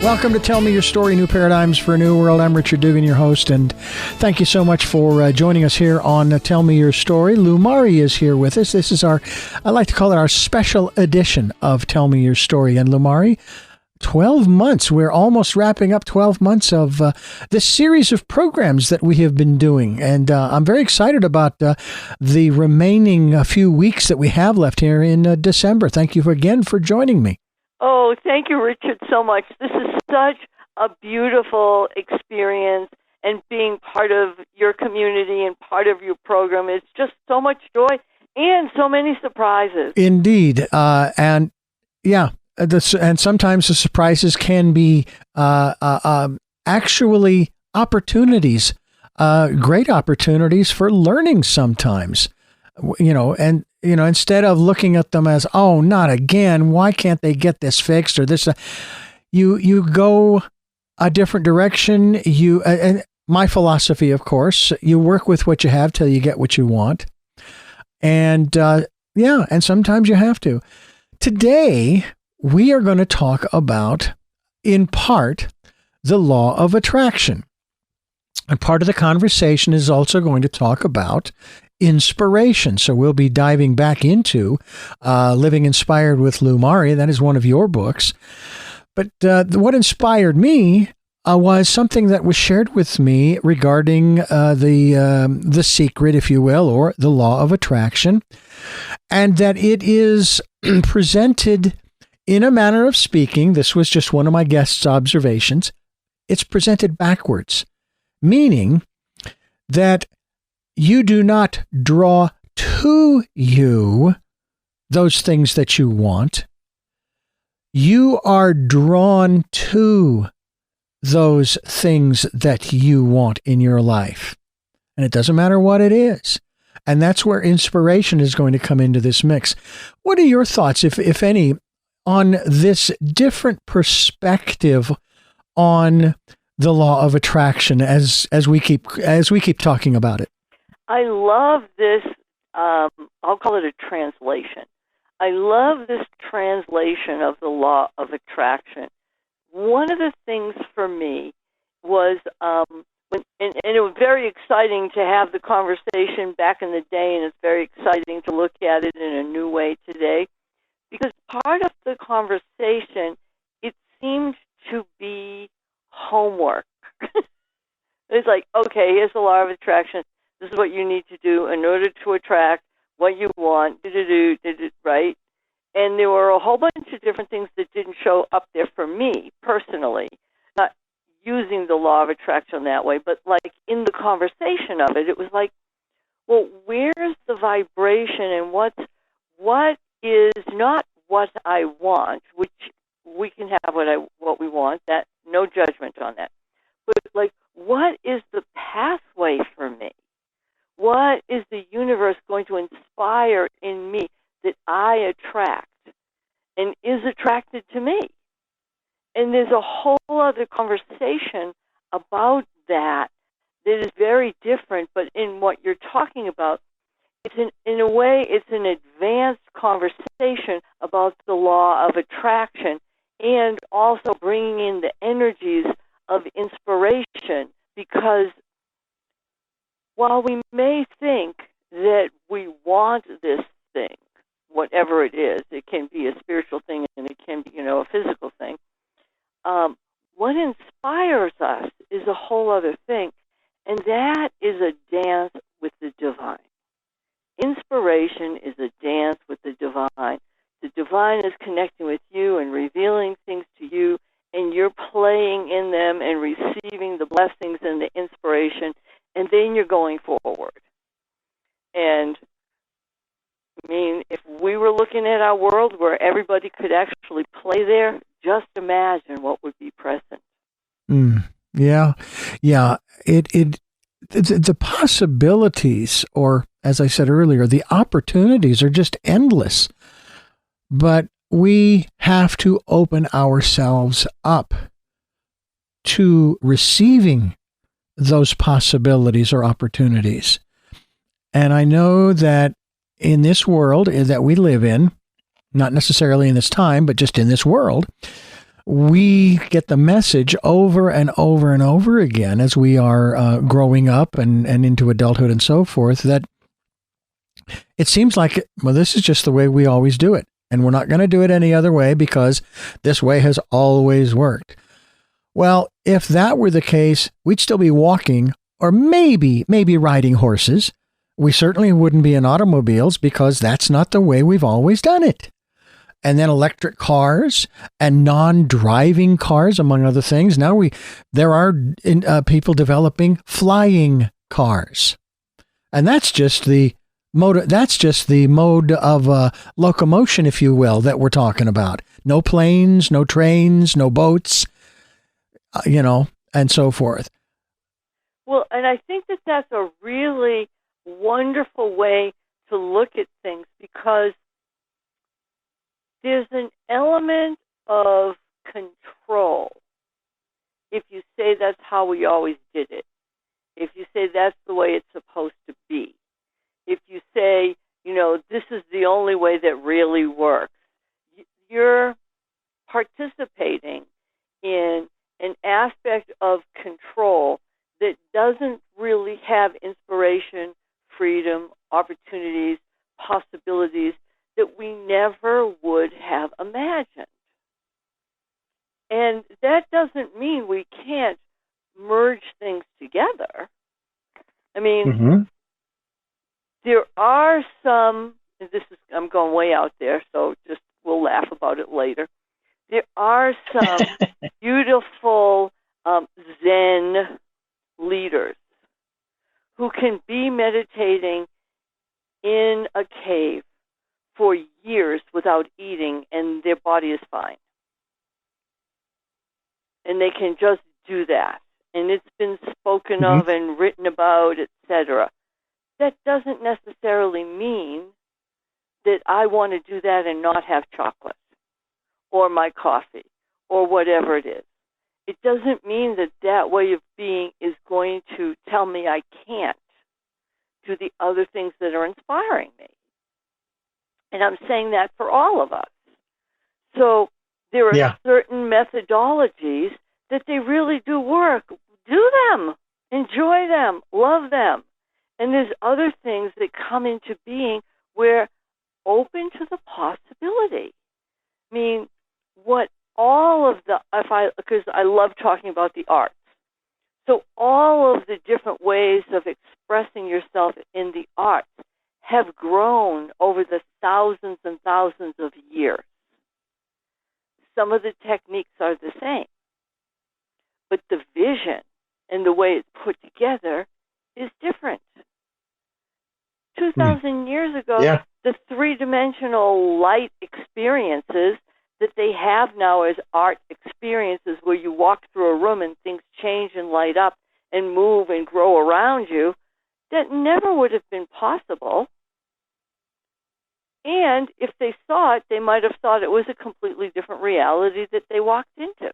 Welcome to Tell Me Your Story, New Paradigms for a New World. I'm Richard Dugan, your host, and thank you so much for joining us here on Tell Me Your Story. Lou Mari is here with us. This is I like to call it our special edition of Tell Me Your Story. And Lou Mari, 12 months. We're almost wrapping up 12 months of this series of programs that we have been doing. And I'm very excited about the remaining few weeks that we have left here in December. Thank you again for joining me. Oh, thank you, Richard, so much. This is such a beautiful experience, and being part of your community and part of your program is just so much joy and so many surprises. Indeed. And sometimes the surprises can be actually opportunities, great opportunities for learning sometimes, instead of looking at them as, oh, not again, why can't they get this fixed or this, you go a different direction. And my philosophy, of course, you work with what you have till you get what you want. And and sometimes you have to. Today, we are going to talk about, in part, the law of attraction. And part of the conversation is also going to talk about inspiration. So we'll be diving back into Living Inspired with Lou Mari. That is one of your books. But what inspired me was something that was shared with me regarding the secret, if you will, or the law of attraction, and that it is presented in a manner of speaking. This was just one of my guest's observations. It's presented backwards, meaning that you do not draw to you those things that you want. You are drawn to those things that you want in your life. And it doesn't matter what it is. And that's where inspiration is going to come into this mix. What are your thoughts, if any, on this different perspective on the law of attraction as we keep talking about it? I love this, I'll call it a translation. I love this translation of the law of attraction. One of the things for me was, and it was very exciting to have the conversation back in the day, and it's very exciting to look at it in a new way today, because part of the conversation, it seemed to be homework. It's like, okay, here's the law of attraction. This is what you need to do in order to attract what you want, right? And there were a whole bunch of different things that didn't show up there for me personally, not using the law of attraction that way, but like in the conversation of it, it was like, well, where's the vibration and what is not what I want, which we can have what we want, that no judgment on that. But like, what is the pathway for me? What is the universe going to inspire in me that I attract and is attracted to me? And there's a whole other conversation about that is very different, but in what you're talking about, in a way, it's an advanced conversation about the law of attraction and also bringing in the energies of inspiration, because while we may think that we want this thing, whatever it is, it can be a spiritual thing and it can be, a physical thing. What inspires us is a whole other thing, and that is a dance with the divine. Inspiration is a dance with the divine. The divine is connecting with you and revealing things to you, and you're playing in them and receiving the blessings and the inspiration, and then you're going forward. And I mean, if we were looking at our world where everybody could actually play there, just imagine what would be present. Yeah. The possibilities, or as I said earlier, the opportunities are just endless. But we have to open ourselves up to receiving those possibilities or opportunities. And I know that in this world that we live in, not necessarily in this time, but just in this world, we get the message over and over and over again as we are growing up and into adulthood and so forth, that it seems like, well, this is just the way we always do it. And we're not going to do it any other way because this way has always worked. Well, if that were the case, we'd still be walking or maybe riding horses. We certainly wouldn't be in automobiles because that's not the way we've always done it. And then electric cars and non-driving cars, among other things. Now there are people developing flying cars. And that's just the mode of locomotion, if you will, that we're talking about. No planes, no trains, no boats, and so forth. Well, and I think that that's a really wonderful way to look at things, because there's an element of control if you say that's how we always did it, if you say that's the way it's supposed to be, if you say, this is the only way that really works. You're participating in an aspect of control that doesn't really have inspiration, freedom, opportunities, possibilities that we never would have imagined. And that doesn't mean we can't merge things together. I mean, there are some, I'm going way out there, so just we'll laugh about it later. There are some beautiful Zen leaders who can be meditating in a cave for years without eating, and their body is fine. And they can just do that. And it's been spoken of and written about, etc. That doesn't necessarily mean that I want to do that and not have chocolate or my coffee or whatever it is. It doesn't mean that that way of being is going to tell me I can't do the other things that are inspiring me. And I'm saying that for all of us. So there are certain methodologies that they really do work. Do them. Enjoy them. Love them. And there's other things that come into being where open to the possibility. I mean, what all of the, because I love talking about the arts. So all of the different ways of expressing yourself in the arts have grown over the thousands and thousands of years. Some of the techniques are the same, but the vision and the way it's put together is different. 2,000 years ago, the three-dimensional light experiences that they have now as art experiences, where you walk through a room and things change and light up and move and grow around you, that never would have been possible. And if they saw it, they might have thought it was a completely different reality that they walked into.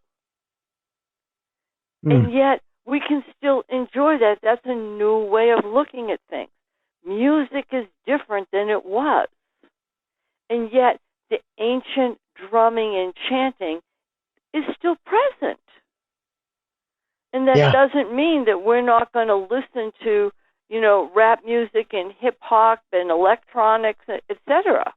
And yet, we can still enjoy that. That's a new way of looking at things. Music is different than it was. And yet, the ancient drumming and chanting is still present. And that doesn't mean that we're not going to listen to, rap music and hip-hop and electronics, etc.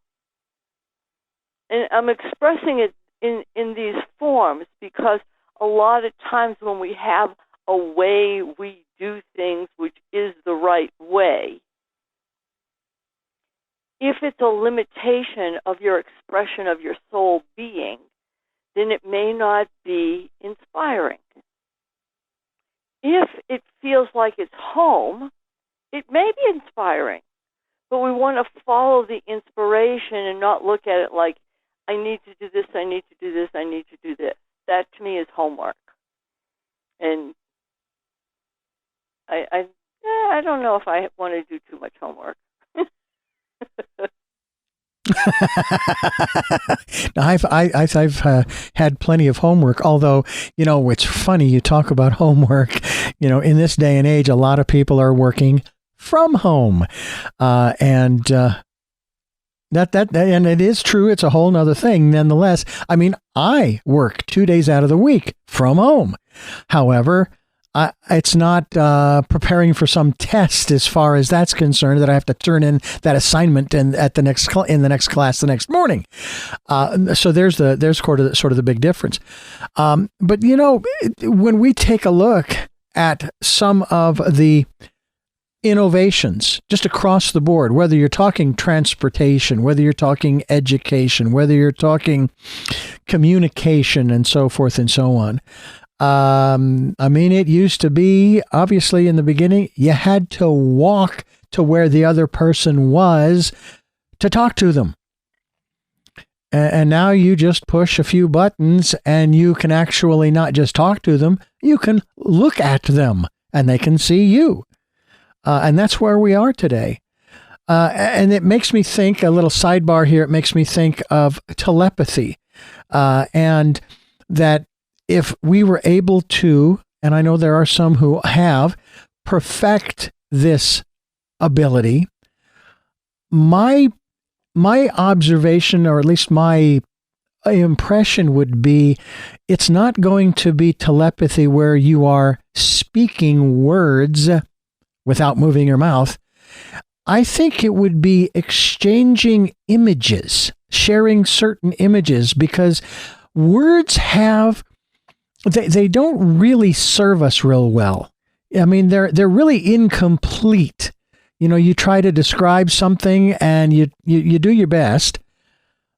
And I'm expressing it in these forms because a lot of times when we have a way we do things which is the right way, if it's a limitation of your expression of your soul being, then it may not be inspiring. If it feels like it's home, it may be inspiring, but we want to follow the inspiration and not look at it like, I need to do this, I need to do this, I need to do this. That to me is homework. And I don't know if I want to do too much homework. I've had plenty of homework, although, it's funny you talk about homework. In this day and age, a lot of people are working from home. And And it is true. It's a whole nother thing. Nonetheless, I mean, I work 2 days out of the week from home. However, it's not preparing for some test as far as that's concerned that I have to turn in that assignment in the next class the next morning. So there's sort of the big difference. But when we take a look at some of the innovations just across the board, whether you're talking transportation, whether you're talking education, whether you're talking communication and so forth and so on. I mean, it used to be, obviously in the beginning, you had to walk to where the other person was to talk to them. And now you just push a few buttons and you can actually not just talk to them, you can look at them and they can see you. And that's where we are today. And it makes me think, a little sidebar here, it makes me think of telepathy. And that if we were able to, and I know there are some who have, perfect this ability, my observation, or at least my impression would be, it's not going to be telepathy where you are speaking words without moving your mouth. I think it would be exchanging images, sharing certain images, because words they don't really serve us real well. I mean, they're really incomplete. You try to describe something and you do your best,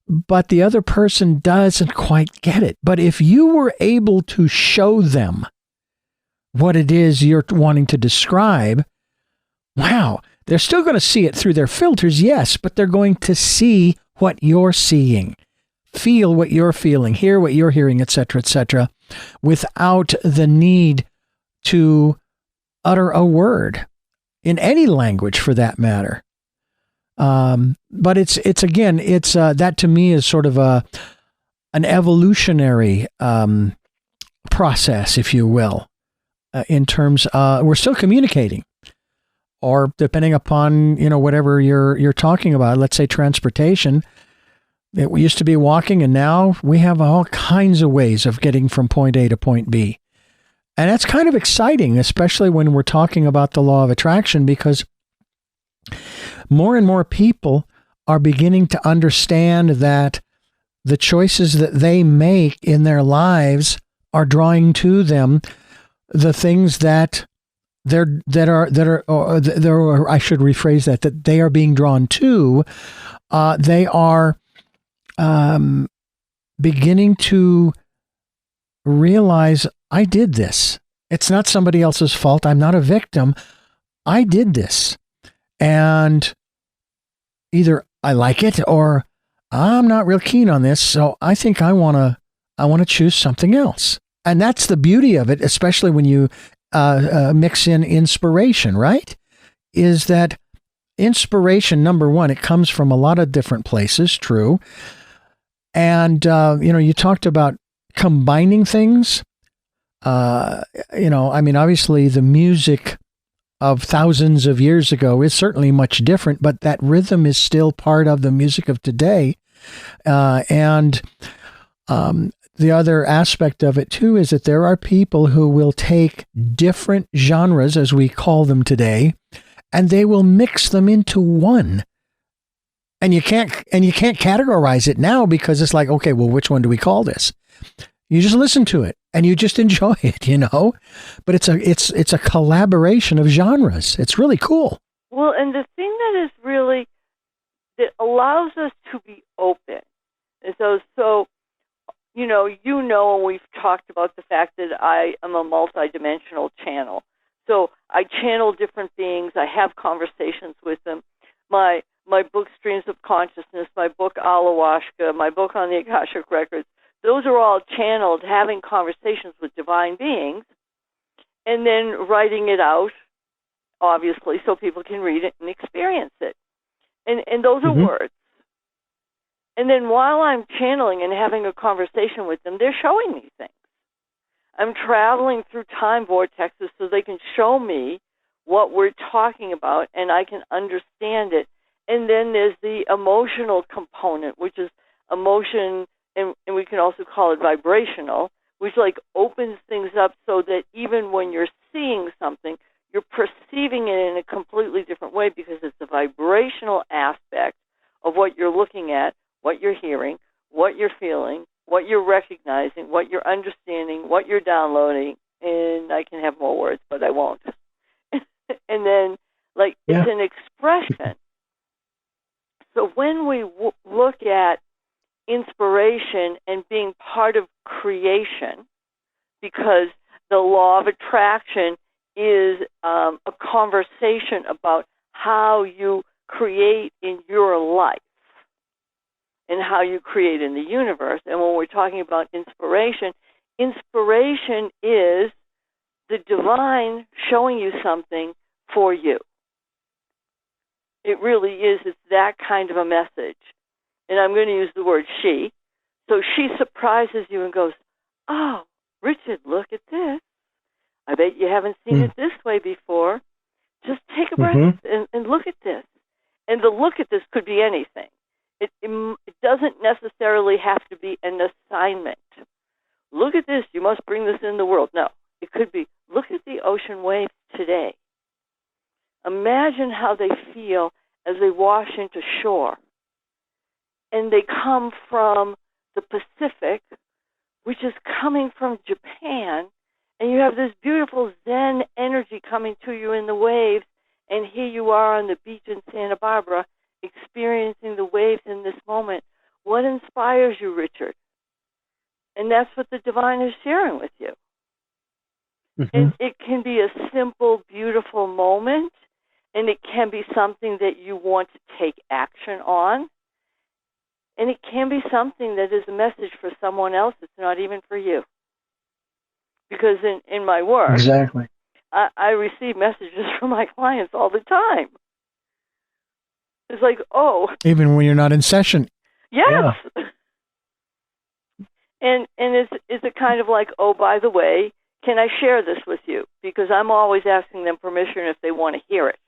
but the other person doesn't quite get it. But if you were able to show them what it is you're wanting to describe, wow, they're still going to see it through their filters, yes, but they're going to see what you're seeing, feel what you're feeling, hear what you're hearing, etc., without the need to utter a word in any language for that matter. But it's that to me is sort of an evolutionary process, if you will, in terms we're still communicating, or depending upon whatever you're talking about. Let's say transportation. It used to be walking, and now we have all kinds of ways of getting from point A to point B. And that's kind of exciting, especially when we're talking about the law of attraction, because more and more people are beginning to understand that the choices that they make in their lives are drawing to them the things that I should rephrase that they are being drawn to. They are beginning to realize, I did this. It's not somebody else's fault. I'm not a victim. I did this. And either I like it or I'm not real keen on this. So I think I want to choose something else. And that's the beauty of it, especially when you mix in inspiration, right? Is that inspiration, number one, it comes from a lot of different places, true. And, you talked about combining things. Obviously the music of thousands of years ago is certainly much different, but that rhythm is still part of the music of today. And the other aspect of it too is that there are people who will take different genres, as we call them today, and they will mix them into one. And you can't categorize it now, because it's like, okay, well, which one do we call this? You just listen to it and you just enjoy it, But it's a collaboration of genres. It's really cool. Well, and the thing that allows us to be open is and we've talked about the fact that I am a multidimensional channel. So I channel different beings. I have conversations with them. My book, Streams of Consciousness, my book, Alawaska, my book on the Akashic Records, those are all channeled, having conversations with divine beings, and then writing it out, obviously, so people can read it and experience it. And those are words. And then while I'm channeling and having a conversation with them, they're showing me things. I'm traveling through time vortexes so they can show me what we're talking about, and I can understand it And then there's the emotional component, which is emotion, and we can also call it vibrational, which like opens things up so that even when you're seeing something, you're perceiving it in a completely different way because it's the vibrational aspect of what you're looking at, what you're hearing, what you're feeling, what you're recognizing, what you're understanding, what you're downloading, and I can have more words, but I won't. And then, like, it's an expression. So when we look at inspiration and being part of creation, because the law of attraction is a conversation about how you create in your life and how you create in the universe. And when we're talking about inspiration, inspiration is the divine showing you something for you. It really is. It's that kind of a message. And I'm going to use the word she. So she surprises you and goes, oh, Richard, look at this. I bet you haven't seen it this way before. Just take a breath and look at this. And the look at this could be anything. It doesn't necessarily have to be an assignment. Look at this. You must bring this in the world. No, it could be, look at the ocean waves today. Imagine how they feel as they wash into shore. And they come from the Pacific, which is coming from Japan, and you have this beautiful Zen energy coming to you in the waves, and here you are on the beach in Santa Barbara experiencing the waves in this moment. What inspires you, Richard? And that's what the divine is sharing with you. And it can be a simple, beautiful moment, and it can be something that you want to take action on. And it can be something that is a message for someone else. It's not even for you. Because in my work, exactly, I receive messages from my clients all the time. It's like, oh. Even when you're not in session. Yes. Yeah. And is it kind of like, oh, by the way, can I share this with you? Because I'm always asking them permission if they want to hear it.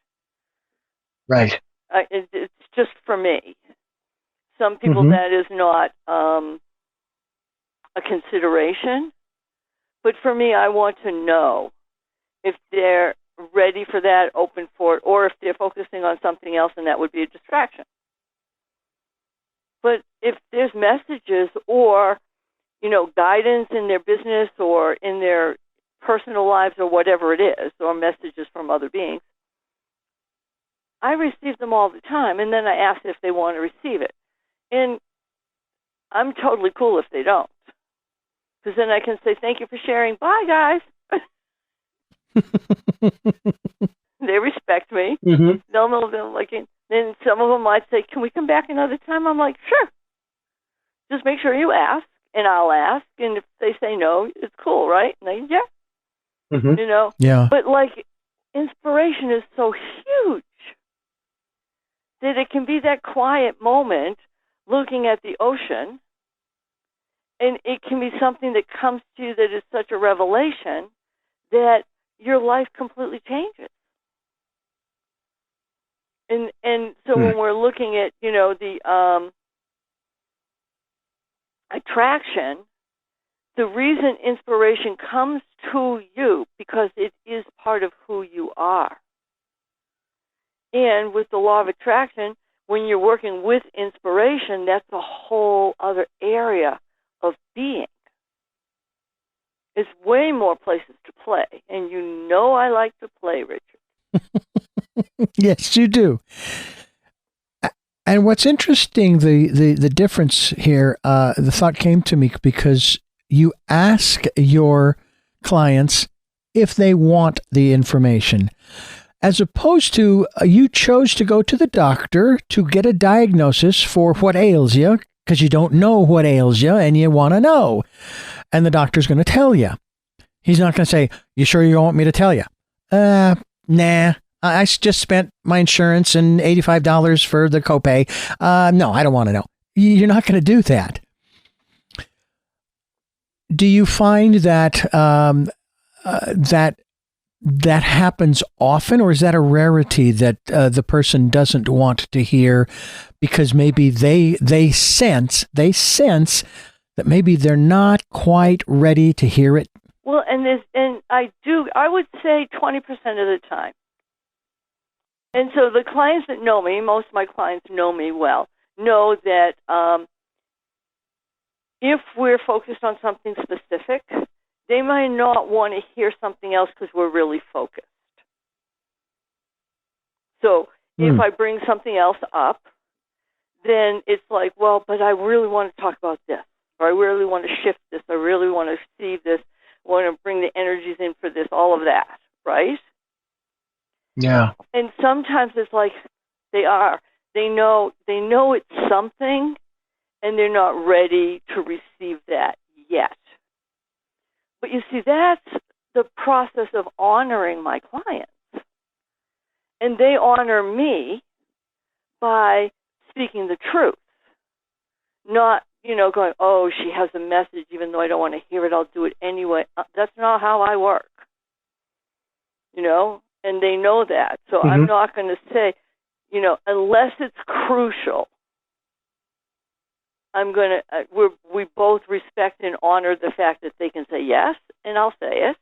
Right. It's just for me. Some people that is not a consideration. But for me, I want to know if they're ready for that, open for it, or if they're focusing on something else, and that would be a distraction. But if there's messages or, guidance in their business or in their personal lives or whatever it is, or messages from other beings, I receive them all the time, and then I ask if they want to receive it. And I'm totally cool if they don't. Because then I can say, thank you for sharing. Bye, guys. They respect me. They'll know them. Then some of them might say, can we come back another time? I'm like, sure. Just make sure you ask, and I'll ask. And if they say no, it's cool, right? And they, yeah. Yeah. But, inspiration is so huge that it can be that quiet moment looking at the ocean. And it can be something that comes to you that is such a revelation that your life completely changes. And so when we're looking at, the attraction, the reason inspiration comes to you because it is part of who you are. And with the law of attraction, when you're working with inspiration, that's a whole other area of being. It's way more places to play. And I like to play, Richard. Yes, you do. And what's interesting, the difference here, the thought came to me because you ask your clients if they want the information, as opposed to you chose to go to the doctor to get a diagnosis for what ails you, because you don't know what ails you and you want to know. And the doctor's going to tell you. He's not going to say, you sure you don't want me to tell you? Nah. I just spent my insurance and $85 for the copay. No, I don't want to know. You're not going to do that. Do you find that that that happens often, or is that a rarity that the person doesn't want to hear because maybe they sense that maybe they're not quite ready to hear it? Well, I would say 20% of the time. And so the clients that know me, most of my clients know me well, know that if we're focused on something specific, they might not want to hear something else because we're really focused. So if I bring something else up, then it's like, well, but I really want to talk about this, or I really want to shift this, I really want to see this, I want to bring the energies in for this, all of that, right? Yeah. And sometimes it's like they know it's something, and they're not ready to receive that yet. But you see, that's the process of honoring my clients. And they honor me by speaking the truth, not, going, oh, she has a message, even though I don't want to hear it, I'll do it anyway. That's not how I work, and they know that. So I'm not going to say, unless it's crucial, I'm going to, we both respect and honor the fact that they can say yes, and I'll say it.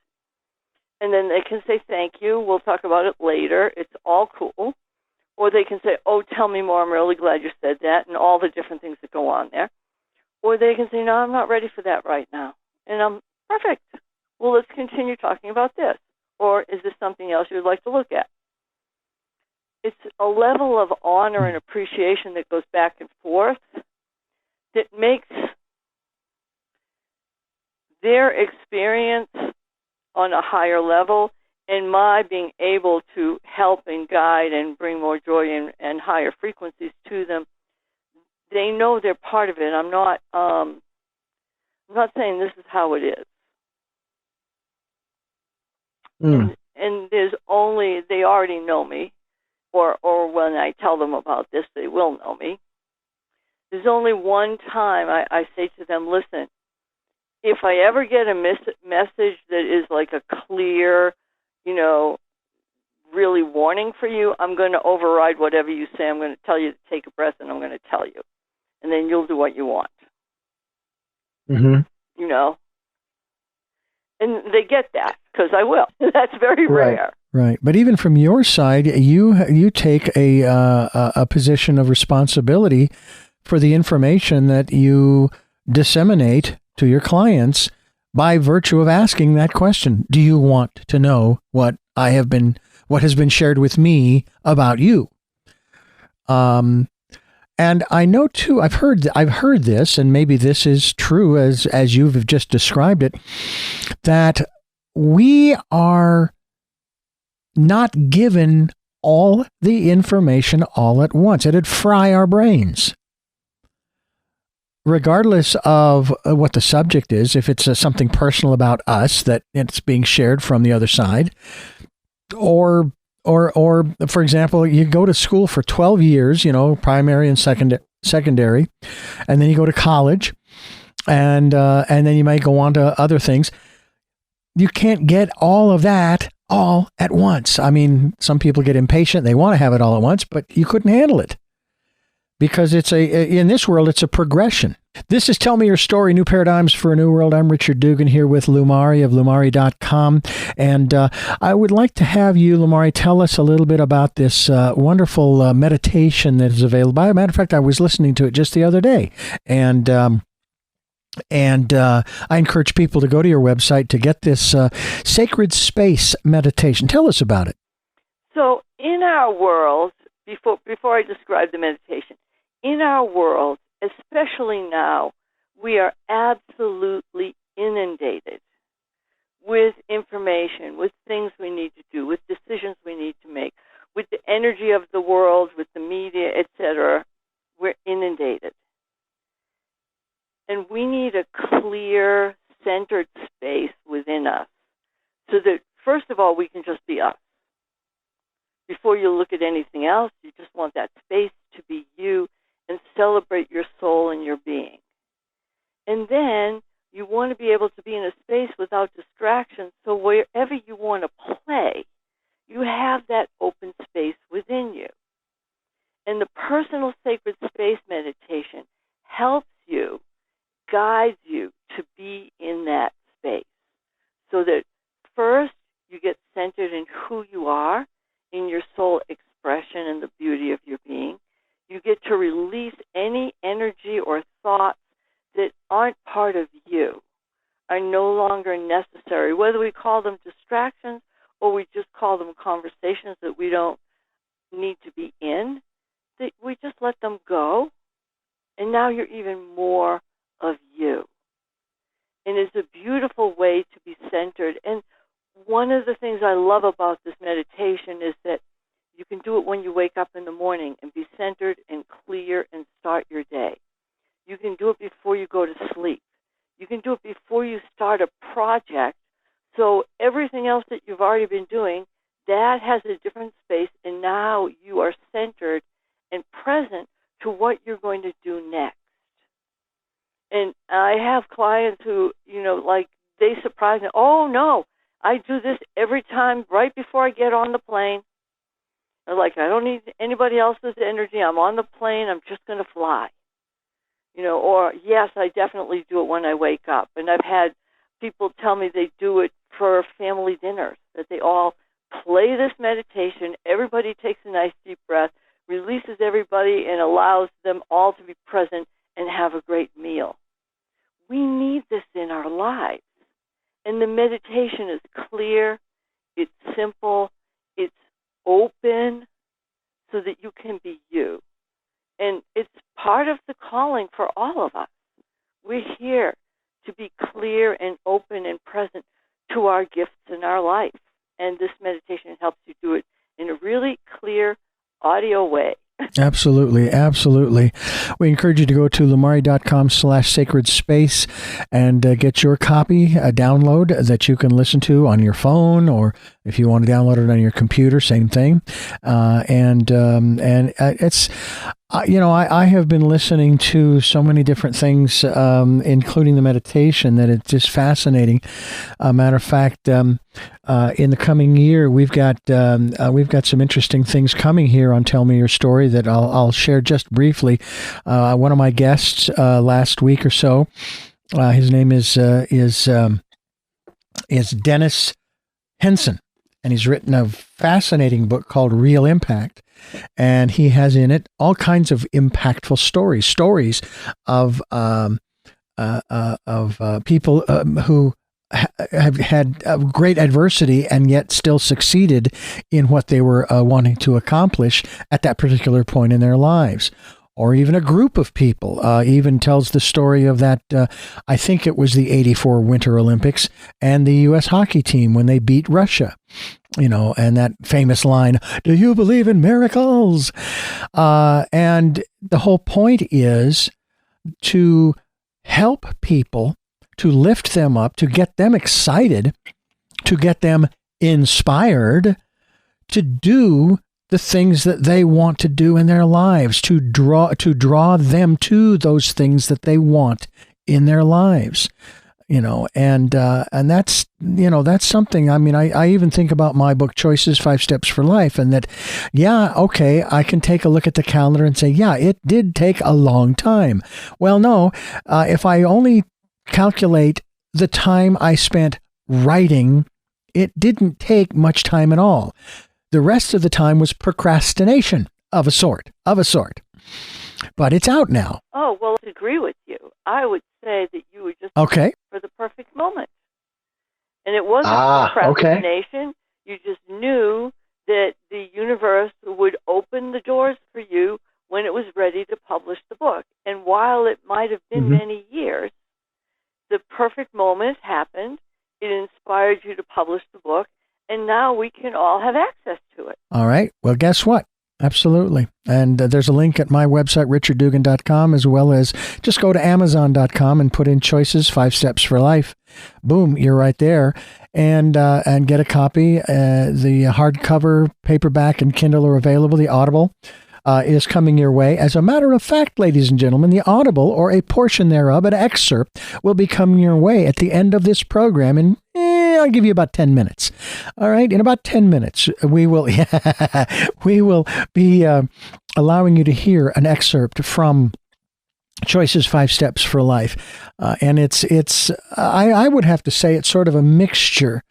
And then they can say, thank you, we'll talk about it later, it's all cool. Or they can say, oh, tell me more, I'm really glad you said that, and all the different things that go on there. Or they can say, no, I'm not ready for that right now. And I'm, perfect. Well, let's continue talking about this. Or is this something else you'd like to look at? It's a level of honor and appreciation that goes back and forth that makes their experience on a higher level, and my being able to help and guide and bring more joy and higher frequencies to them. They know they're part of it. I'm not saying this is how it is. And there's only, they already know me, or when I tell them about this, they will know me. There's only one time I say to them, listen, if I ever get a message that is like a clear, really warning for you, I'm going to override whatever you say. I'm going to tell you to take a breath, and I'm going to tell you. And then you'll do what you want. And they get that, because I will. That's very rare. Right. But even from your side, you take a position of responsibility for the information that you disseminate to your clients by virtue of asking that question. Do you want to know what has been shared with me about you? And I know too, I've heard this, and maybe this is true as you've just described it, that we are not given all the information all at once. It'd fry our brains. Regardless of what the subject is, if it's something personal about us that it's being shared from the other side, or for example, you go to school for 12 years, primary and secondary, and then you go to college, and then you might go on to other things. You can't get all of that all at once. I mean, some people get impatient; they want to have it all at once, but you couldn't handle it. Because in this world, it's a progression. This is Tell Me Your Story, New Paradigms for a New World. I'm Richard Dugan here with Lumari of Lumari.com. And I would like to have you, Lumari, tell us a little bit about this wonderful meditation that is available. As a matter of fact, I was listening to it just the other day. And I encourage people to go to your website to get this sacred space meditation. Tell us about it. So in our world, before I describe the meditation, in our world, especially now, we are absolutely inundated with information, with things we need to do, with decisions we need to make, with the energy of the world, with the media, etc. We're inundated. And we need a clear, centered space within us so that, first of all, we can just be us. Before you look at anything else, you just want that space to be you and celebrate your soul and your being. And then You want to be able to be in a space without distractions, so wherever you want to play, you have that open space within you. And the personal sacred space meditation helps you, guides you to be in that space. So that first you get centered in who you are, in your soul expression and the beauty of your being. You get to release any energy or thoughts that aren't part of you, are no longer necessary, whether we call them distractions or we just call them conversations that we don't need to be in, that we just let them go, and now you're even more of you. And it's a beautiful way to be centered. And one of the things I love about this meditation is that you can do it when you wake up in the morning and be centered and clear and start your day. You can do it before you go to sleep. You can do it before you start a project. So everything else that you've already been doing, that has a different space, and now you are centered and present to what you're going to do next. And I have clients who, they surprise me. Oh, no, I do this every time right before I get on the plane. They're like, I don't need anybody else's energy. I'm on the plane. I'm just going to fly. Or, yes, I definitely do it when I wake up. And I've had people tell me they do it for family dinners, that they all play this meditation. Everybody takes a nice deep breath, releases everybody, and allows them all to be present and have a great meal. We need this in our lives. And the meditation is clear, it's simple, it's open, so that you can be you. And it's part of the calling for all of us. We're here to be clear and open and present to our gifts in our life. And this meditation helps you do it in a really clear audio way. Absolutely, absolutely. We encourage you to go to lumari.com/sacred space and get your copy, a download that you can listen to on your phone, or if you want to download it on your computer, same thing. And it's, I have been listening to so many different things, including the meditation, that it's just fascinating. Matter of fact, in the coming year, we've got some interesting things coming here on Tell Me Your Story that I'll share just briefly. One of my guests last week or so, his name is Dennis Henson, and he's written a fascinating book called Real Impact. And he has in it all kinds of impactful stories of people who have had great adversity and yet still succeeded in what they were wanting to accomplish at that particular point in their lives. Or even a group of people. Even tells the story of that, I think it was the '84 Winter Olympics and the U.S. hockey team when they beat Russia. And that famous line, "Do you believe in miracles?" And the whole point is to help people, to lift them up, to get them excited, to get them inspired to do the things that they want to do in their lives, to draw them to those things that they want in their lives. And that's something. I mean, I even think about my book, Choices, 5 Steps for Life, and that, okay, I can take a look at the calendar and say, it did take a long time. Well, no, if I only calculate the time I spent writing, it didn't take much time at all. The rest of the time was procrastination of a sort. But it's out now. Oh, well, I agree with you. I would say that you were just okay for the perfect moment. And it wasn't procrastination. Okay. You just knew that the universe would open the doors for you when it was ready to publish the book. And while it might have been many years, the perfect moment happened. It inspired you to publish the book. And now we can all have access to it. All right. Well, guess what? Absolutely. And there's a link at my website, richarddugan.com, as well as just go to amazon.com and put in Choices, 5 Steps for Life. Boom, you're right there. And get a copy. The hardcover, paperback, and Kindle are available. The Audible is coming your way. As a matter of fact, ladies and gentlemen, the Audible, or a portion thereof, an excerpt, will be coming your way at the end of this program. And I'll give you about 10 minutes. All right. In about 10 minutes, we will be allowing you to hear an excerpt from Choices 5 Steps for Life. And I would have to say it's sort of a mixture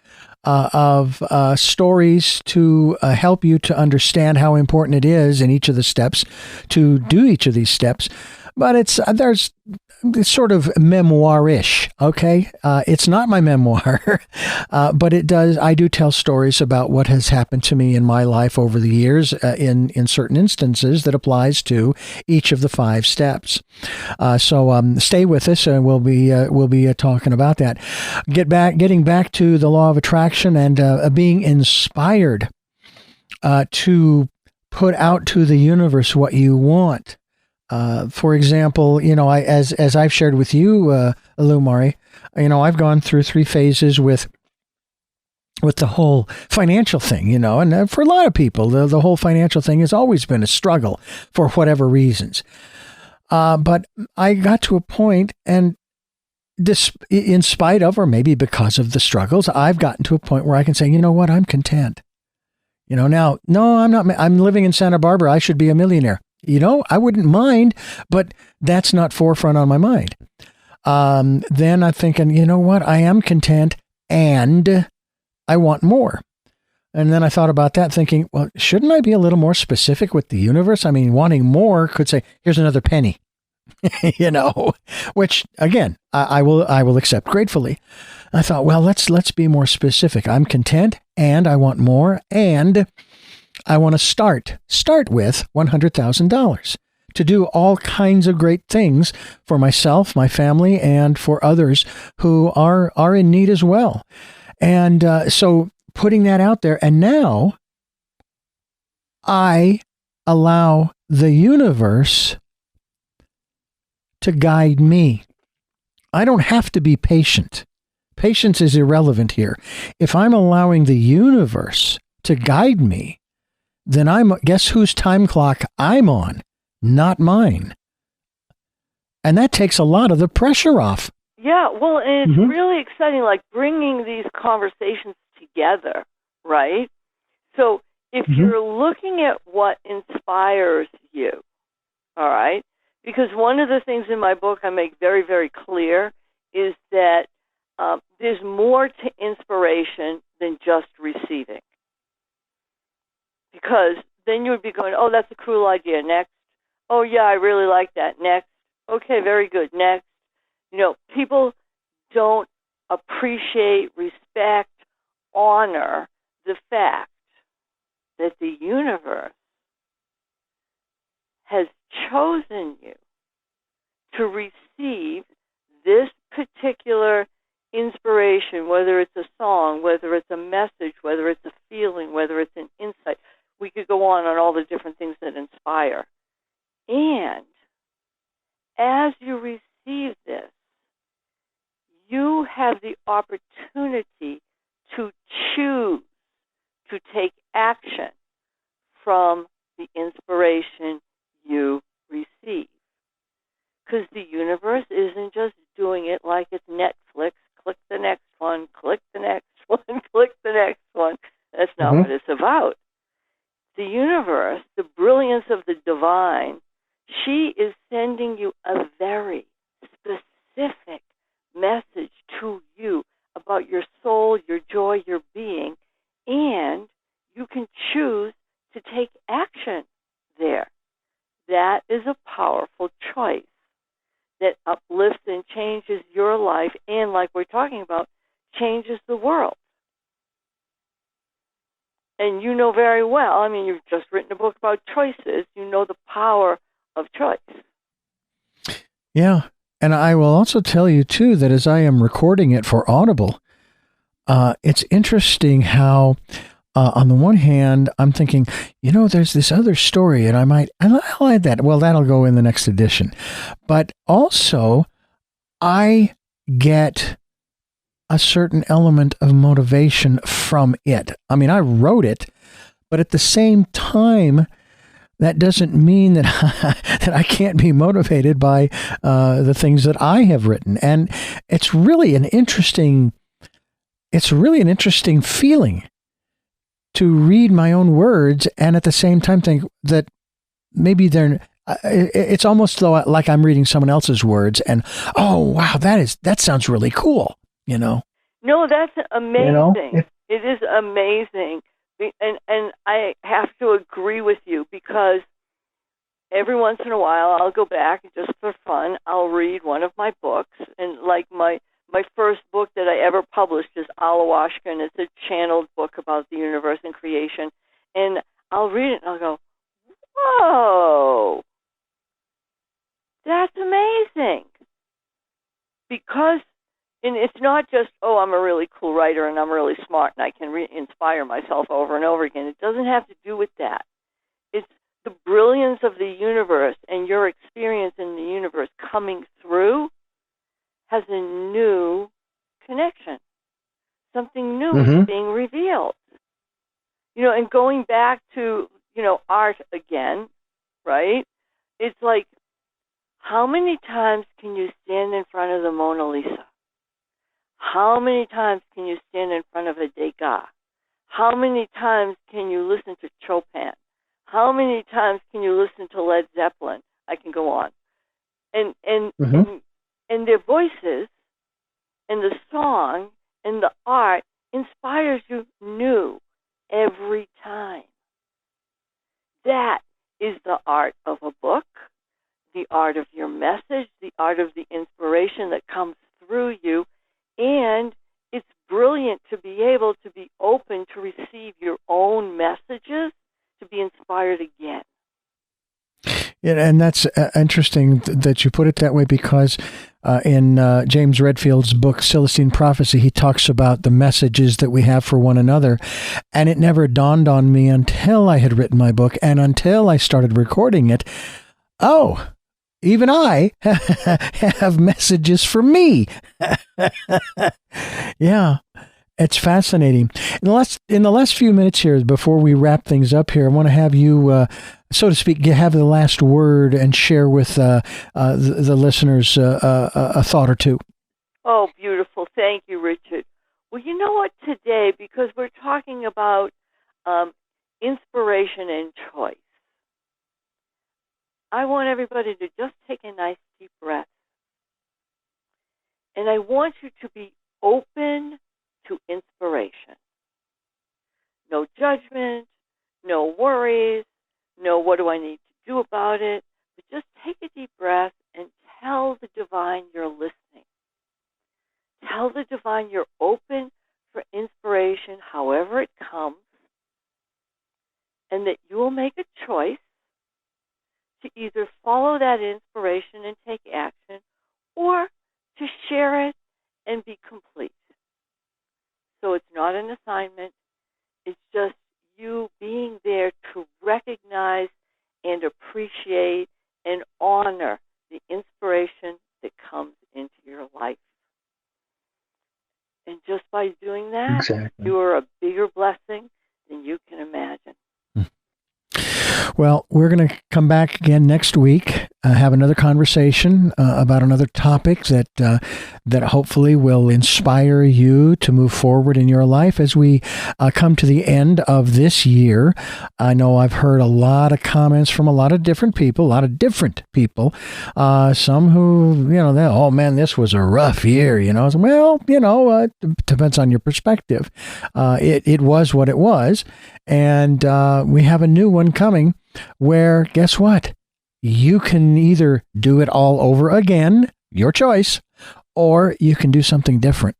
of stories to help you to understand how important it is in each of the steps to do each of these steps. But it's sort of memoir-ish, okay? It's not my memoir, but I do tell stories about what has happened to me in my life over the years in certain instances that applies to each of the 5 steps. So stay with us, and we'll be talking about that. Getting back to the law of attraction and being inspired to put out to the universe what you want. For example, as I've shared with you, Lumari, I've gone through 3 phases with the whole financial thing, and for a lot of people, the whole financial thing has always been a struggle for whatever reasons. But I got to a point, and in spite of, or maybe because of the struggles, I've gotten to a point where I can say, you know what, I'm content. Now, no, I'm not. I'm living in Santa Barbara. I should be a millionaire. I wouldn't mind, but that's not forefront on my mind. Then I'm thinking, you know what? I am content and I want more. And then I thought about that thinking, well, shouldn't I be a little more specific with the universe? I mean, wanting more could say, here's another penny, which again, I will accept gratefully. I thought, well, let's be more specific. I'm content and I want more, and I want to start with $100,000 to do all kinds of great things for myself, my family, and for others who are in need as well. And so putting that out there, and now I allow the universe to guide me. I don't have to be patient. Patience is irrelevant here. If I'm allowing the universe to guide me, then guess whose time clock I'm on? Not mine. And that takes a lot of the pressure off. Yeah, well, and it's really exciting, like bringing these conversations together, right? So if you're looking at what inspires you, all right, because one of the things in my book I make very, very clear is that there's more to inspiration than just receiving. Because then you would be going, oh, that's a cool idea. Next. Oh, yeah, I really like that. Next. Okay, very good. Next. People don't appreciate, respect, honor the fact that the universe has chosen you to receive this particular inspiration, whether it's a song, whether it's a message, whether it's a feeling, whether it's an insight. We could go on all the different things that inspire. And as you receive this, you have the opportunity to choose to take action from the inspiration you receive. Because the universe isn't just doing it like it's Netflix, click the next one, click the next one, click the next one. That's not what it's about. The universe, the brilliance of the divine, she is sending you a very specific message to you about your soul, your joy, your being, and you can choose to take action there. That is a powerful choice that uplifts and changes your life and, like we're talking about, changes the world. And you know very well, I mean, you've just written a book about choices. You know the power of choice. Yeah. And I will also tell you, too, that as I am recording it for Audible, it's interesting how, on the one hand, I'm thinking, there's this other story, and I'll add that. Well, that'll go in the next edition. But also, I get a certain element of motivation from it. I mean, I wrote it, but at the same time, that doesn't mean that that I can't be motivated by the things that I have written. And it's really an interesting feeling to read my own words and at the same time think that maybe it's almost though like I'm reading someone else's words and, oh, wow, that sounds really cool, No, that's amazing. It is amazing. And I have to agree with you because every once in a while I'll go back and just for fun, I'll read one of my books. And like my first book that I ever published is Alawashka, and it's a channeled book about the universe and creation. And I'll read it and I'll go, whoa, that's amazing. Because, and it's not just, oh, I'm a really cool writer and I'm really smart and I can inspire myself over and over again. It doesn't have to do with that. It's the brilliance of the universe and your experience in the universe coming through has a new connection. Something new is being revealed. And going back to, art again, right? It's like, how many times can you stand in front of the Mona Lisa? How many times can you stand in front of a Degas? How many times can you listen to Chopin? How many times can you listen to Led Zeppelin? I can go on. And their voices and the song and the art inspires you new every time. That is the art of a book, the art of your message, the art of the inspiration that comes through you. And it's brilliant to be able to be open to receive your own messages, to be inspired again. Yeah, and that's interesting that you put it that way because in James Redfield's book, Celestine Prophecy, he talks about the messages that we have for one another. And it never dawned on me until I had written my book and until I started recording it. Oh, even I have messages for me. Yeah, it's fascinating. In the last few minutes here, before we wrap things up here, I want to have you, so to speak, have the last word and share with the listeners a thought or two. Oh, beautiful. Thank you, Richard. Well, you know what, today, because we're talking about inspiration and choice, I want everybody to just take a nice deep breath. And I want you to be open to inspiration. No judgment, no worries, no what do I need to do about it, but just take a deep breath and tell the divine you're listening. Tell the divine you're open for inspiration, however it comes, and that you will make a choice to either follow that inspiration and take action or to share it and be complete. So it's not an assignment. It's just you being there to recognize and appreciate and honor the inspiration that comes into your life. And just by doing that, you are a bigger blessing than you can imagine. Well, we're going to come back again next week, have another conversation about another topic that hopefully will inspire you to move forward in your life as we come to the end of this year. I know I've heard a lot of comments from a lot of different people, some who, oh man, this was a rough year, Well, it depends on your perspective. It was what it was. And we have a new one coming where, guess what? You can either do it all over again, your choice, or you can do something different.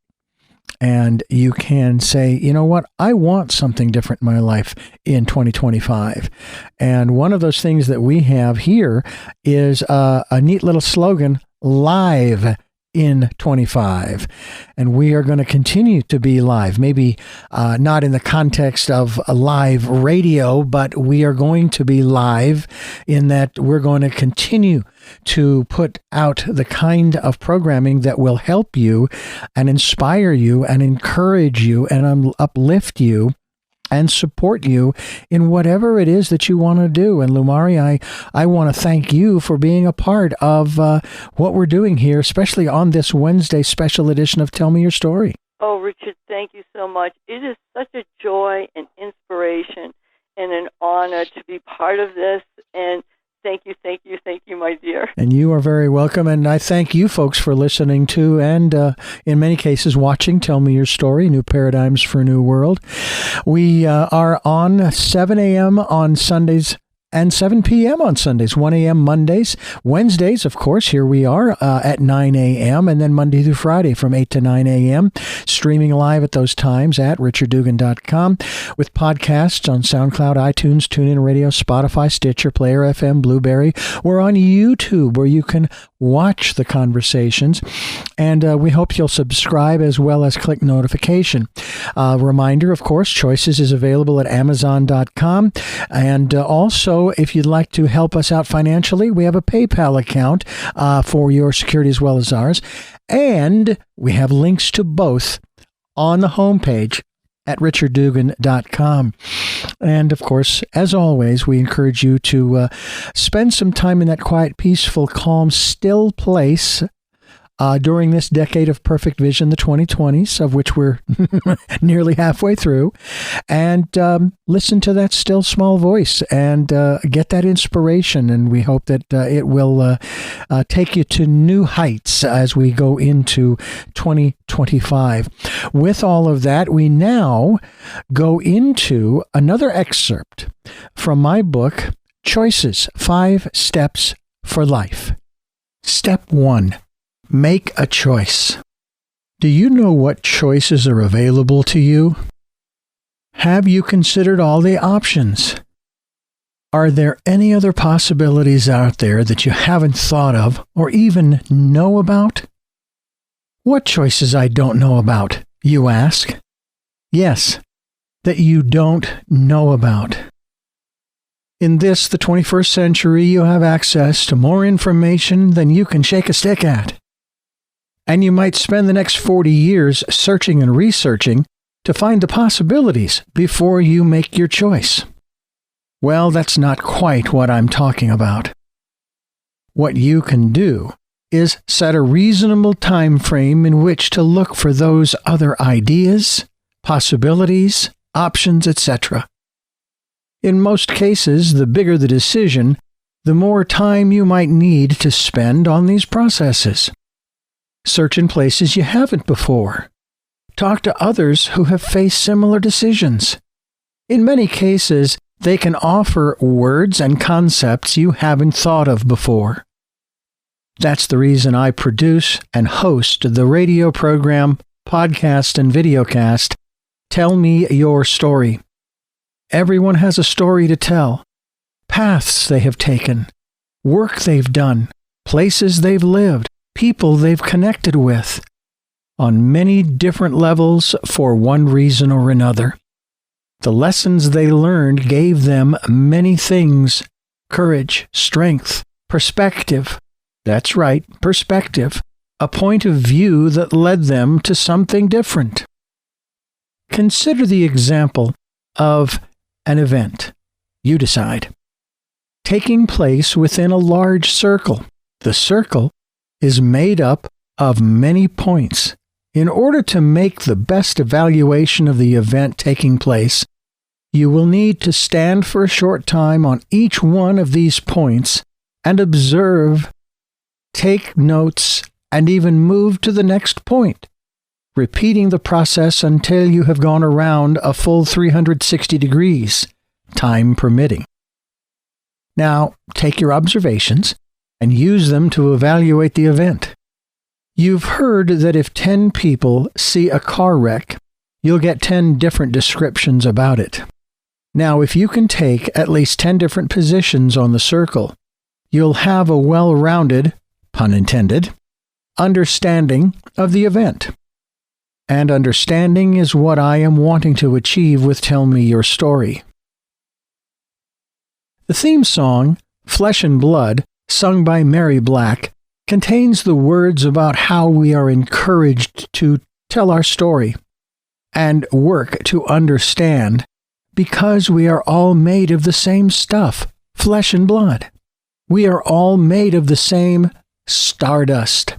And you can say, you know what? I want something different in my life in 2025. And one of those things that we have here is a neat little slogan, live in 25. And we are going to continue to be live, maybe not in the context of a live radio, but we are going to be live in that we're going to continue to put out the kind of programming that will help you and inspire you and encourage you and uplift you and support you in whatever it is that you want to do. And Lumari, I want to thank you for being a part of what we're doing here, especially on this Wednesday special edition of Tell Me Your Story. Oh, Richard, thank you so much. It is such a joy and inspiration and an honor to be part of this. And thank you, my dear. And you are very welcome. And I thank you folks for listening to and in many cases watching Tell Me Your Story, New Paradigms for a New World. We are on 7 a.m. on Sundays and 7 p.m. on Sundays, 1 a.m. Mondays. Wednesdays, of course, here we are at 9 a.m. And then Monday through Friday from 8 to 9 a.m. Streaming live at those times at richarddugan.com with podcasts on SoundCloud, iTunes, TuneIn Radio, Spotify, Stitcher, Player FM, Blueberry. We're on YouTube where you can watch the conversations. And we hope you'll subscribe as well as click notification. Reminder, of course, Choices is available at Amazon.com. And also, if you'd like to help us out financially, we have a PayPal account for your security as well as ours. And we have links to both on the homepage at richarddugan.com. And of course, as always, we encourage you to spend some time in that quiet, peaceful, calm, still place during this decade of perfect vision, the 2020s, of which we're nearly halfway through, and listen to that still small voice and get that inspiration. And we hope that it will take you to new heights as we go into 2025. With all of that, we now go into another excerpt from my book, Choices, 5 Steps for Life. Step 1. Make a choice. Do you know what choices are available to you? Have you considered all the options? Are there any other possibilities out there that you haven't thought of or even know about? What choices I don't know about, you ask? Yes, that you don't know about. In this, the 21st century, you have access to more information than you can shake a stick at. And you might spend the next 40 years searching and researching to find the possibilities before you make your choice. Well, that's not quite what I'm talking about. What you can do is set a reasonable time frame in which to look for those other ideas, possibilities, options, etc. In most cases, the bigger the decision, the more time you might need to spend on these processes. Search in places you haven't before. Talk to others who have faced similar decisions. In many cases, they can offer words and concepts you haven't thought of before. That's the reason I produce and host the radio program, podcast, and videocast, Tell Me Your Story. Everyone has a story to tell, paths they have taken, work they've done, places they've lived, people they've connected with, on many different levels for one reason or another. The lessons they learned gave them many things: courage, strength, perspective. That's right, perspective. A point of view that led them to something different. Consider the example of an event. You decide. Taking place within a large circle. The circle is made up of many points. In order to make the best evaluation of the event taking place, you will need to stand for a short time on each one of these points and observe, take notes, and even move to the next point, repeating the process until you have gone around a full 360 degrees, time permitting. Now, take your observations and use them to evaluate the event. You've heard that if 10 people see a car wreck, you'll get 10 different descriptions about it. Now, if you can take at least 10 different positions on the circle, you'll have a well-rounded, pun intended, understanding of the event. And understanding is what I am wanting to achieve with Tell Me Your Story. The theme song, Flesh and Blood, sung by Mary Black, contains the words about how we are encouraged to tell our story and work to understand because we are all made of the same stuff, flesh and blood. We are all made of the same stardust.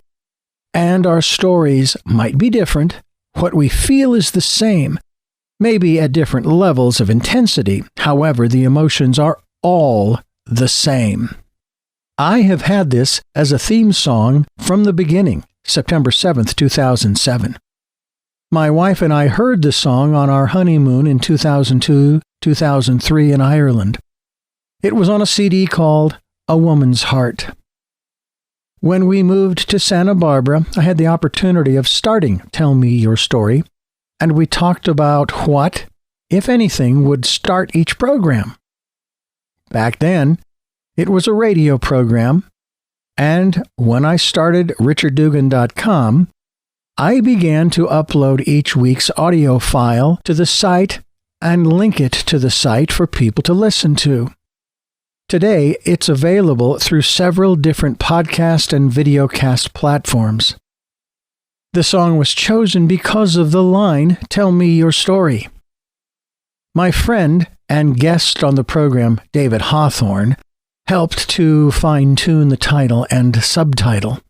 And our stories might be different. What we feel is the same, maybe at different levels of intensity. However, the emotions are all the same. I have had this as a theme song from the beginning, September 7th, 2007. My wife and I heard the song on our honeymoon in 2002, 2003 in Ireland. It was on a CD called A Woman's Heart. When we moved to Santa Barbara, I had the opportunity of starting Tell Me Your Story, and we talked about what, if anything, would start each program. Back then, it was a radio program, and when I started richarddugan.com, I began to upload each week's audio file to the site and link it to the site for people to listen to. Today, it's available through several different podcast and videocast platforms. The song was chosen because of the line, "Tell me your story." My friend and guest on the program, David Hawthorne, helped to fine-tune the title and subtitle.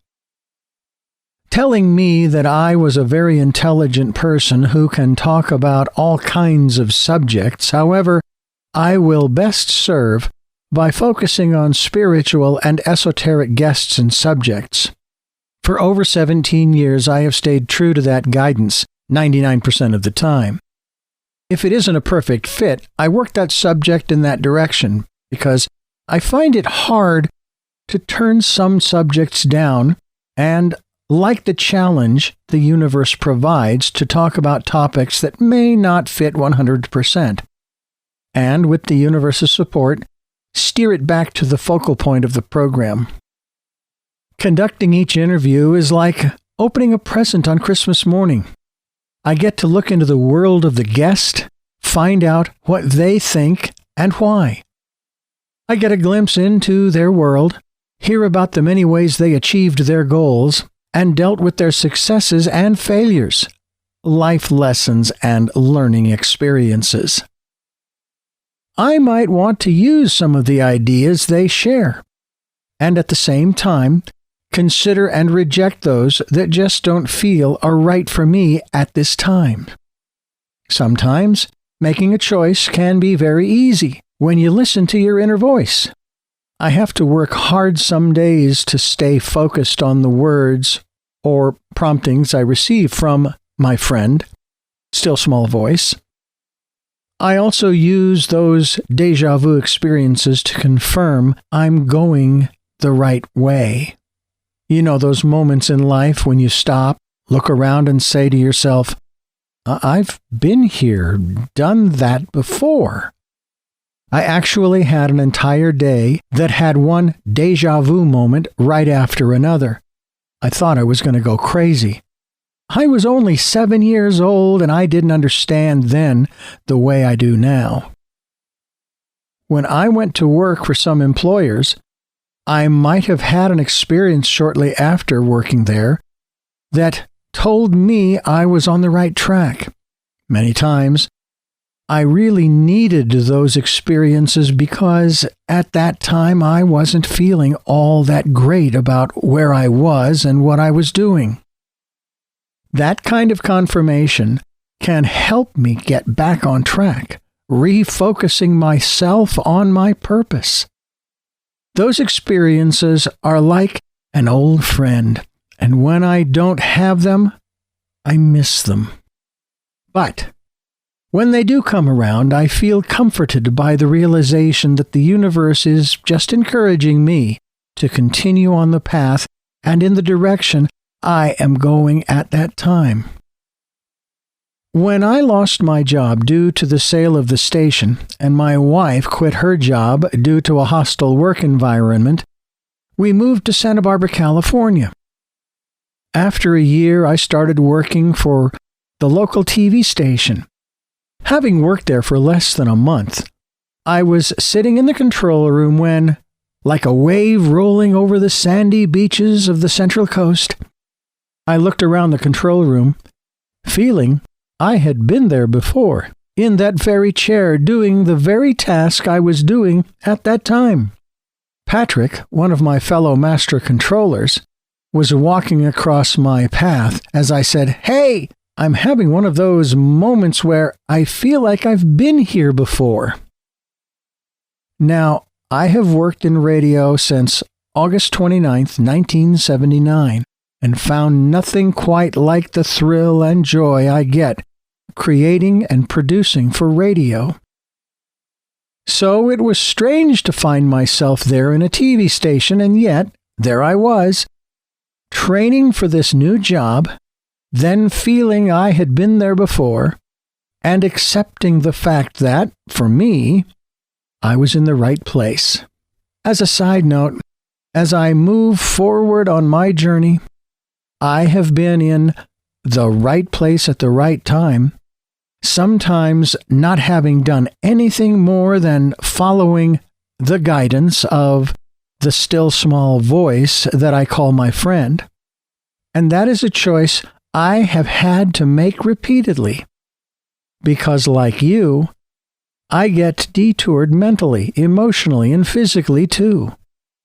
Telling me that I was a very intelligent person who can talk about all kinds of subjects. However, I will best serve by focusing on spiritual and esoteric guests and subjects. For over 17 years, I have stayed true to that guidance 99% of the time. If it isn't a perfect fit, I work that subject in that direction because I find it hard to turn some subjects down and like the challenge the universe provides to talk about topics that may not fit 100%. And with the universe's support, steer it back to the focal point of the program. Conducting each interview is like opening a present on Christmas morning. I get to look into the world of the guest, find out what they think and why. I get a glimpse into their world, hear about the many ways they achieved their goals, and dealt with their successes and failures, life lessons and learning experiences. I might want to use some of the ideas they share, and at the same time, consider and reject those that just don't feel are right for me at this time. Sometimes, making a choice can be very easy when you listen to your inner voice. I have to work hard some days to stay focused on the words or promptings I receive from my friend, still small voice. I also use those déjà vu experiences to confirm I'm going the right way. You know, those moments in life when you stop, look around and say to yourself, I've been here, done that before. I actually had an entire day that had one déjà vu moment right after another. I thought I was going to go crazy. I was only 7 years old and I didn't understand then the way I do now. When I went to work for some employers, I might have had an experience shortly after working there that told me I was on the right track. Many times, I really needed those experiences because at that time I wasn't feeling all that great about where I was and what I was doing. That kind of confirmation can help me get back on track, refocusing myself on my purpose. Those experiences are like an old friend, and when I don't have them, I miss them. But when they do come around, I feel comforted by the realization that the universe is just encouraging me to continue on the path and in the direction I am going at that time. When I lost my job due to the sale of the station, and my wife quit her job due to a hostile work environment, we moved to Santa Barbara, California. After a year, I started working for the local TV station. Having worked there for less than a month, I was sitting in the control room when, like a wave rolling over the sandy beaches of the Central Coast, I looked around the control room, feeling I had been there before. in that very chair doing the very task I was doing at that time. Patrick, one of my fellow master controllers, was walking across my path as I said, "Hey, I'm having one of those moments where I feel like I've been here before." Now, I have worked in radio since August 29th, 1979, and found nothing quite like the thrill and joy I get creating and producing for radio. So it was strange to find myself there in a TV station, and yet there I was, training for this new job, then feeling I had been there before, and accepting the fact that, for me, I was in the right place. As a side note, as I move forward on my journey, I have been in the right place at the right time, sometimes not having done anything more than following the guidance of the still small voice that I call my friend. And that is a choice I have had to make repeatedly, because like you, I get detoured mentally, emotionally, and physically too,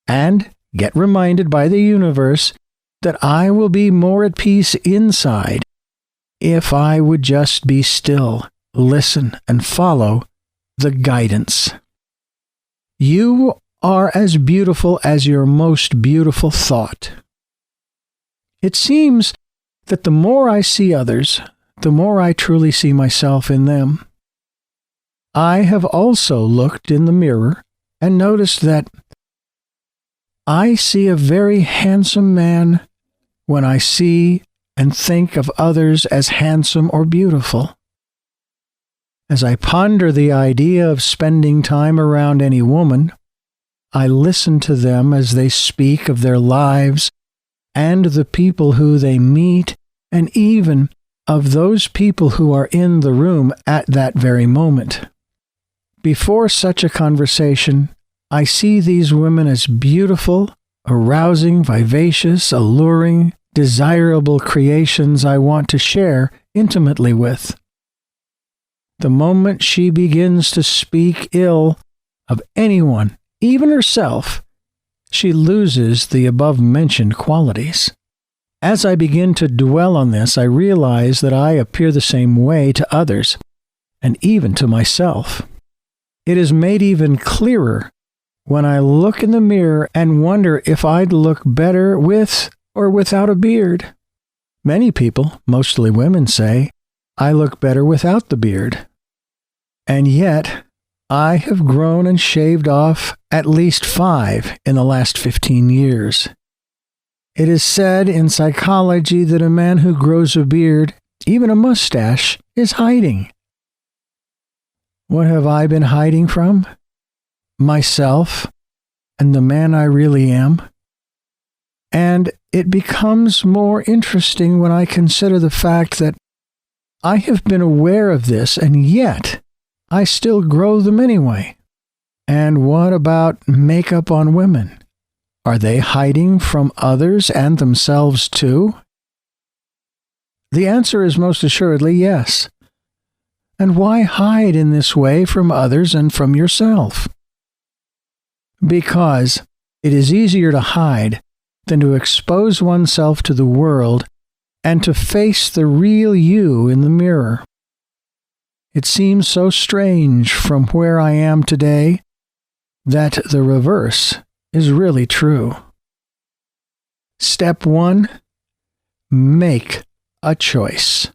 and get reminded by the universe that I will be more at peace inside if I would just be still, listen, and follow the guidance. You are as beautiful as your most beautiful thought. It seems that the more I see others, the more I truly see myself in them. I have also looked in the mirror and noticed that I see a very handsome man when I see and think of others as handsome or beautiful. As I ponder the idea of spending time around any woman, I listen to them as they speak of their lives and the people who they meet, and even of those people who are in the room at that very moment. Before such a conversation, I see these women as beautiful, arousing, vivacious, alluring, desirable creations I want to share intimately with. The moment she begins to speak ill of anyone, even herself, she loses the above-mentioned qualities. As I begin to dwell on this, I realize that I appear the same way to others, and even to myself. It is made even clearer when I look in the mirror and wonder if I'd look better with or without a beard. Many people, mostly women, say I look better without the beard. And yet, I have grown and shaved off at least 5 in the last 15 years. It is said in psychology that a man who grows a beard, even a mustache, is hiding. What have I been hiding from? Myself and the man I really am. And it becomes more interesting when I consider the fact that I have been aware of this, and yet I still grow them anyway. And what about makeup on women? Are they hiding from others and themselves too? The answer is most assuredly yes. And why hide in this way from others and from yourself? Because it is easier to hide than to expose oneself to the world and to face the real you in the mirror. It seems so strange from where I am today that the reverse is really true. Step 1, make a choice.